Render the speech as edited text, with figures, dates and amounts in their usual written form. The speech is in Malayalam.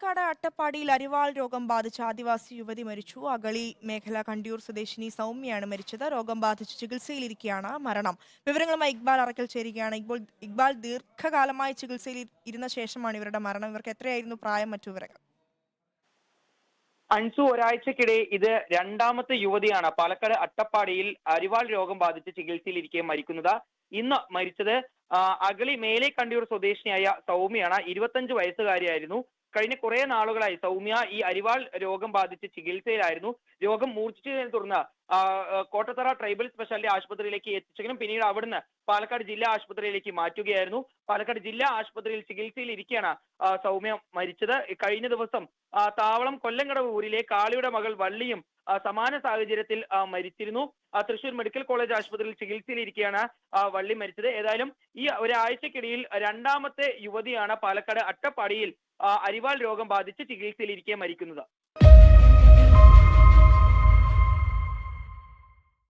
പാലക്കാട് അട്ടപ്പാടിയിൽ അരിവാൾ രോഗം ബാധിച്ച ആദിവാസി യുവതി മരിച്ചു. അഗളി മേഖല കണ്ടിയൂർ സ്വദേശിനി സൗമ്യയാണ് മരിച്ചത്. രോഗം ബാധിച്ച് ചികിത്സയിലിരിക്കെയാണ് മരണം. വിവരങ്ങളുമായി ഇക്ബാൽ അറക്കൽ ചേരുകയാണ്. ഇക്ബാൽ, ദീർഘകാലമായി ചികിത്സയിൽ ഇരുന്ന ശേഷമാണ് ഇവരുടെ മരണം. ഇവർക്ക് എത്രയായിരുന്നു പ്രായം? മറ്റു വിവരങ്ങൾ? അൻസു, ഒരാഴ്ചക്കിടെ ഇത് രണ്ടാമത്തെ യുവതിയാണ് പാലക്കാട് അട്ടപ്പാടിയിൽ അരിവാൾ രോഗം ബാധിച്ച് ചികിത്സയിലിരിക്കെ മരിക്കുന്നത്. ഇന്ന് മരിച്ചത് അഗളി മേലെ കണ്ടിയൂർ സ്വദേശിനിയായ സൗമ്യയാണ്. 25 വയസ്സുകാരിയായിരുന്നു. കഴിഞ്ഞ കുറെ നാളുകളായി സൗമ്യ ഈ അരിവാൾ രോഗം ബാധിച്ച് ചികിത്സയിലായിരുന്നു. രോഗം മൂർച്ഛിച്ചതിനെ തുടർന്ന് കോട്ടത്തറ ട്രൈബൽ സ്പെഷ്യാലിറ്റി ആശുപത്രിയിലേക്ക് എത്തിച്ചെങ്കിലും പിന്നീട് അവിടുന്ന് പാലക്കാട് ജില്ലാ ആശുപത്രിയിലേക്ക് മാറ്റുകയായിരുന്നു. പാലക്കാട് ജില്ലാ ആശുപത്രിയിൽ ചികിത്സയിൽ ഇരിക്കെയാണ് സൗമ്യ മരിച്ചത്. കഴിഞ്ഞ ദിവസം താവളം കൊല്ലങ്കടവ് ഊരിലെ കാളിയുടെ മകൾ വള്ളിയും സമാന സാഹചര്യത്തിൽ മരിച്ചിരുന്നു. തൃശൂർ മെഡിക്കൽ കോളേജ് ആശുപത്രിയിൽ ചികിത്സയിലിരിക്കെയാണ് വള്ളി മരിച്ചത്. ഏതായാലും ഈ ഒരാഴ്ചക്കിടയിൽ രണ്ടാമത്തെ യുവതിയാണ് പാലക്കാട് അട്ടപ്പാടിയിൽ അരിവാൾ രോഗം ബാധിച്ച് ചികിത്സയിലിരിക്കെ മരിക്കുന്നത്.